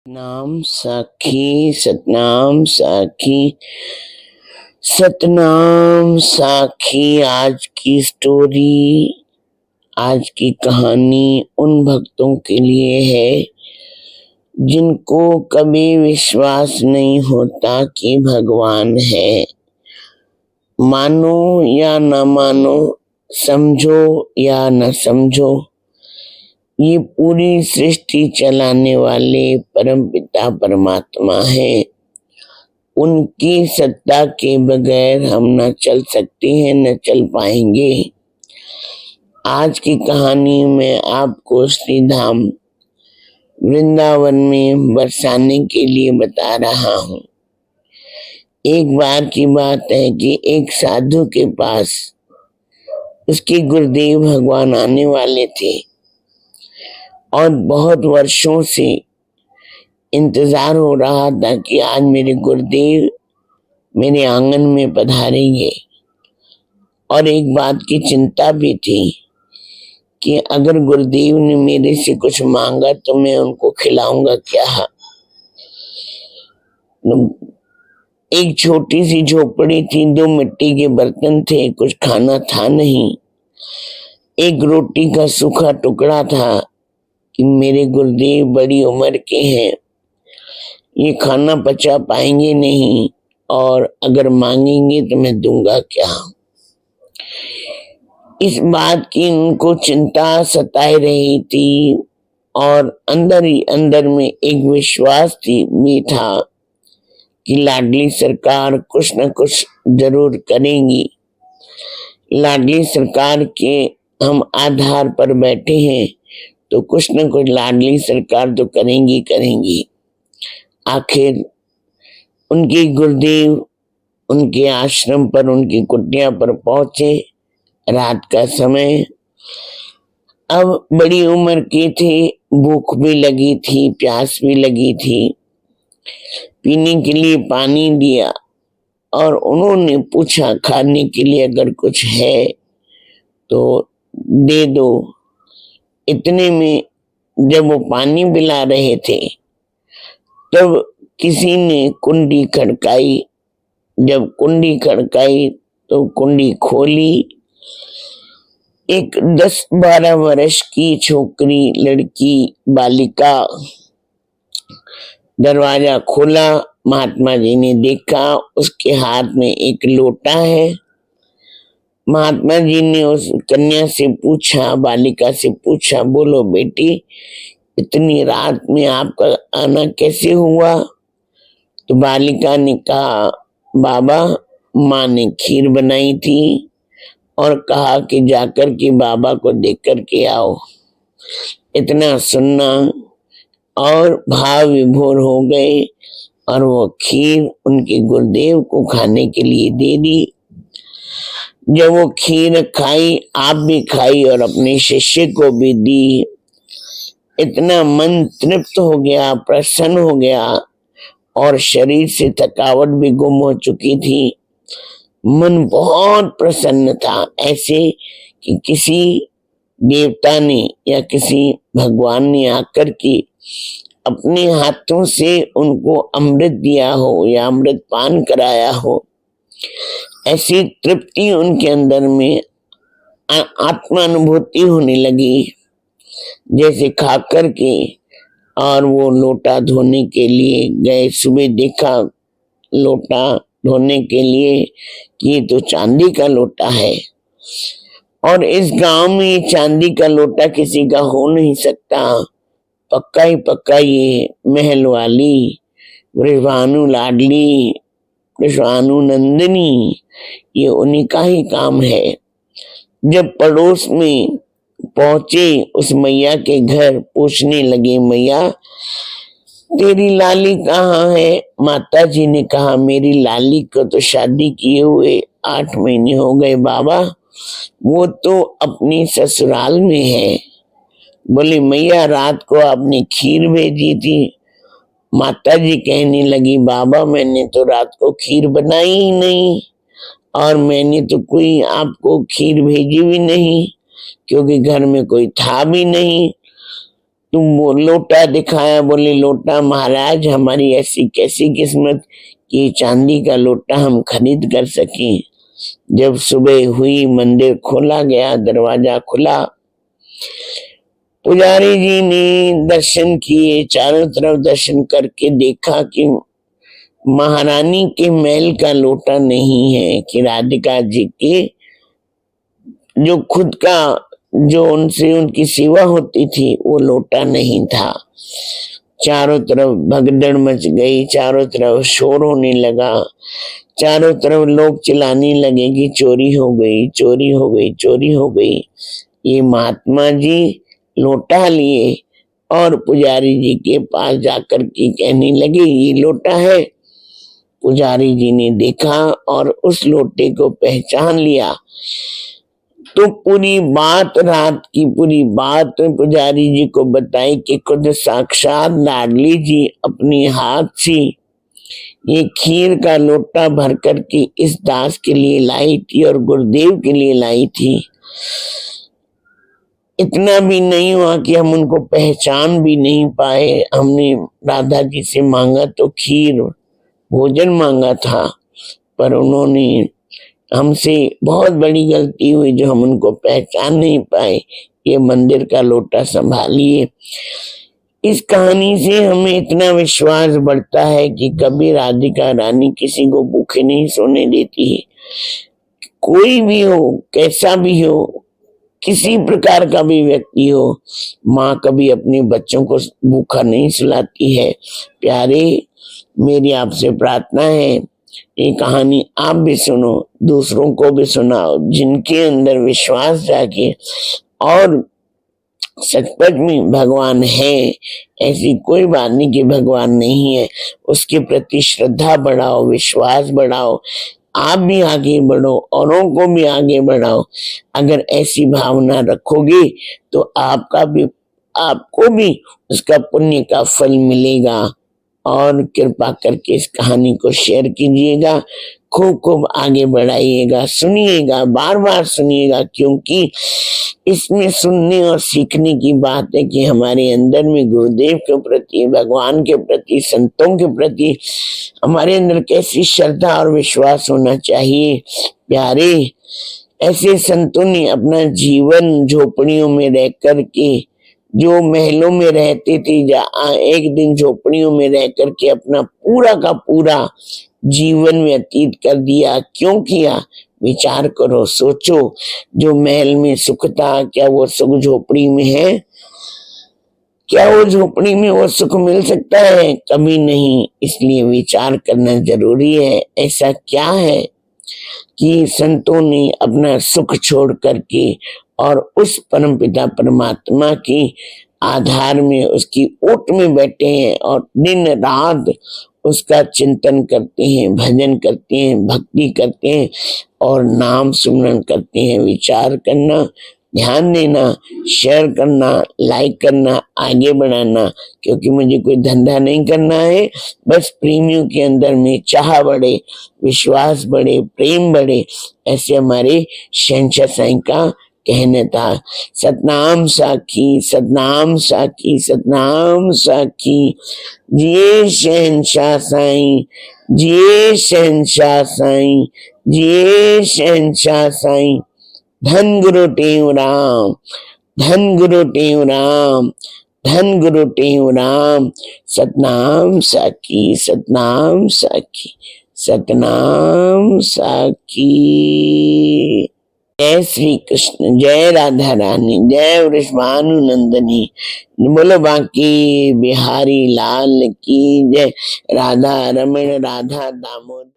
नाम साखी सतनाम साखी सतनाम साखी। आज की स्टोरी, आज की कहानी उन भक्तों के लिए है जिनको कभी विश्वास नहीं होता कि भगवान है। मानो या न मानो, समझो या न समझो, ये पूरी सृष्टि चलाने वाले परमपिता परमात्मा है। उनकी सत्ता के बगैर हम न चल सकते हैं, न चल पाएंगे। आज की कहानी में आपको श्रीधाम वृंदावन में बरसाने के लिए बता रहा हूँ। एक बार की बात है कि एक साधु के पास उसके गुरुदेव भगवान आने वाले थे और बहुत वर्षों से इंतजार हो रहा था कि आज मेरे गुरुदेव मेरे आंगन में पधारेंगे। और एक बात की चिंता भी थी कि अगर गुरुदेव ने मेरे से कुछ मांगा तो मैं उनको खिलाऊंगा क्या। एक छोटी सी झोपड़ी थी, 2 मिट्टी के बर्तन थे, कुछ खाना था नहीं। एक रोटी का सूखा टुकड़ा था कि मेरे गुरुदेव बड़ी उम्र के हैं, ये खाना पचा पाएंगे नहीं, और अगर मांगेंगे तो मैं दूंगा क्या। इस बात की उनको चिंता सताए रही थी और अंदर ही अंदर में एक विश्वास भी था कि लाडली सरकार कुछ न कुछ जरूर करेंगी। लाडली सरकार के हम आधार पर बैठे हैं तो कुछ न कुछ लाडली सरकार तो करेंगी। आखिर उनके गुरुदेव उनके आश्रम पर, उनकी कुटिया पर पहुंचे। रात का समय, अब बड़ी उम्र के थे, भूख भी लगी थी, प्यास भी लगी थी। पीने के लिए पानी दिया और उन्होंने पूछा खाने के लिए अगर कुछ है तो दे दो। इतने में जब वो पानी पिला रहे थे तब किसी ने कुंडी खड़काई। जब कुंडी खड़काई तो कुंडी खोली। एक 10-12 वर्ष की छोकरी, लड़की, बालिका, दरवाजा खोला। महात्मा जी ने देखा उसके हाथ में एक लोटा है। महात्मा जी ने उस कन्या से पूछा, बालिका से पूछा, बोलो बेटी, इतनी रात में आपका आना कैसे हुआ। तो बालिका ने कहा, बाबा, माँ ने खीर बनाई थी और कहा कि जाकर के बाबा को देख कर के आओ। इतना सुनना और भाव विभोर हो गए और वो खीर उनके गुरुदेव को खाने के लिए दे दी। जब वो खीर खाई, आप भी खाई और अपने शिष्य को भी दी। इतना मन तृप्त हो गया, प्रसन्न हो गया और शरीर से थकावट भी गुम हो चुकी थी। मन बहुत प्रसन्न था, ऐसे कि किसी देवता ने या किसी भगवान ने आकर के अपने हाथों से उनको अमृत दिया हो या अमृत पान कराया हो। ऐसी तृप्ति उनके अंदर में आत्मानुभूति होने लगी। जैसे खा कर के और वो लोटा धोने के लिए गए। सुबह देखा लोटा धोने के लिए कि ये तो चांदी का लोटा है और इस गांव में ये चांदी का लोटा किसी का हो नहीं सकता। पक्का ही पक्का ये महल वाली वृषभानु लाडली, वृषभानु नंदिनी, ये उन्हीं का ही काम है। जब पड़ोस में पहुंचे उस मैया के घर, पूछने लगे, मैया तेरी लाली कहाँ है। माता जी ने कहा, मेरी लाली को तो शादी किए हुए 8 महीने हो गए बाबा, वो तो अपनी ससुराल में है। बोली, मैया रात को आपने खीर भेजी थी। माता जी कहने लगी, बाबा मैंने तो रात को खीर बनाई ही नहीं और मैंने तो कोई आपको खीर भेजी भी नहीं, क्योंकि घर में कोई था भी नहीं। तुम वो लोटा दिखाया, बोले लोटा महाराज हमारी ऐसी कैसी किस्मत कि चांदी का लोटा हम खरीद कर सकें। जब सुबह हुई मंदिर खोला गया, दरवाजा खुला, पुजारी जी ने दर्शन किए, चारों तरफ दर्शन करके देखा कि महारानी के महल का लोटा नहीं है, कि राधिका जी के जो खुद का जो उनसे उनकी सेवा होती थी वो लोटा नहीं था। चारों तरफ भगदड़ मच गई, चारों तरफ शोर होने लगा, चारों तरफ लोग चिल्लाने लगे कि चोरी हो गई, चोरी हो गई, चोरी हो गई। ये महात्मा जी लोटा लिए और पुजारी जी के पास जाकर के कहने लगे ये लोटा है। पुजारी जी ने देखा और उस लोटे को पहचान लिया। तो पूरी बात, रात की पूरी बात पुजारी जी को बताई कि खुद साक्षात लाडली जी अपने हाथ से ये खीर का लोटा भर कर के इस दास के लिए लाई थी और गुरुदेव के लिए लाई थी। इतना भी नहीं हुआ कि हम उनको पहचान भी नहीं पाए। हमने राधा जी से मांगा तो खीर भोजन मांगा था, पर उन्होंने हमसे बहुत बड़ी गलती हुई जो हम उनको पहचान नहीं पाए। ये मंदिर का लोटा संभालिए। इस कहानी से हमें इतना विश्वास बढ़ता है कि कभी राधिका रानी किसी को भूखे नहीं सोने देती है। कोई भी हो, कैसा भी हो, किसी प्रकार का भी व्यक्ति हो, माँ कभी अपने बच्चों को भूखा नहीं सुलाती है। प्यारे, मेरी आपसे प्रार्थना है ये कहानी आप भी सुनो, दूसरों को भी सुनाओ, जिनके अंदर विश्वास जागे और सचमुच में भगवान है। ऐसी कोई बात नहीं कि भगवान नहीं है, उसके प्रति श्रद्धा बढ़ाओ, विश्वास बढ़ाओ, आप भी आगे बढ़ो, औरों को भी आगे बढ़ाओ। अगर ऐसी भावना रखोगे तो आपको भी उसका पुण्य का फल मिलेगा। और कृपा करके इस कहानी को शेयर कीजिएगा, खूब खूब आगे बढ़ाइएगा, सुनिएगा, बार बार सुनिएगा, क्योंकि इसमें सुनने और सीखने की बात है कि हमारे अंदर में गुरुदेव के प्रति, भगवान के प्रति, संतों के प्रति हमारे अंदर कैसी श्रद्धा और विश्वास होना चाहिए। प्यारे, ऐसे संतों ने अपना जीवन झोपड़ियों में रह कर के, जो महलों में रहते थे, एक दिन झोपड़ियों में रह करके अपना पूरा का पूरा जीवन व्यतीत कर दिया। क्यों किया? विचार करो, सोचो। जो महल में सुख था, क्या वो सुख झोपड़ी में है? क्या वो झोपड़ी में वो सुख मिल सकता है? कभी नहीं। इसलिए विचार करना जरूरी है। ऐसा क्या है कि संतों ने अपना सुख छोड़ करके और उस परमपिता परमात्मा की आधार में, उसकी ओट में बैठे हैं और दिन रात उसका चिंतन करते हैं, भजन करते हैं, भक्ति करते हैं और नाम सुमरन करते हैं। विचार करना, ध्यान देना, शेयर करना, लाइक करना, आगे बढ़ाना, क्योंकि मुझे कोई धंधा नहीं करना है। बस प्रेमियों के अंदर में चाह बढ़े, विश्वास बढ़े, प्रेम बढ़े। ऐसे हमारे शहंशाह साईं का कहना था। सतनाम साखी, सतनाम साखी, सतनाम साखी। जिए शहंशाह साईं, जिए शहंशाह साईं, जिए शहंशाह साईं। धन गुरु टेऊ राम, धन गुरु टेऊ राम, धन गुरु टेऊ राम। सतनाम साखी, सतनाम साखी, सतनाम साखी। जय श्री कृष्ण, जय राधा रानी, जय वृषभानु नंदनी। बोलो बांके बिहारी लाल की जय। राधा रमण, राधा दामोदर।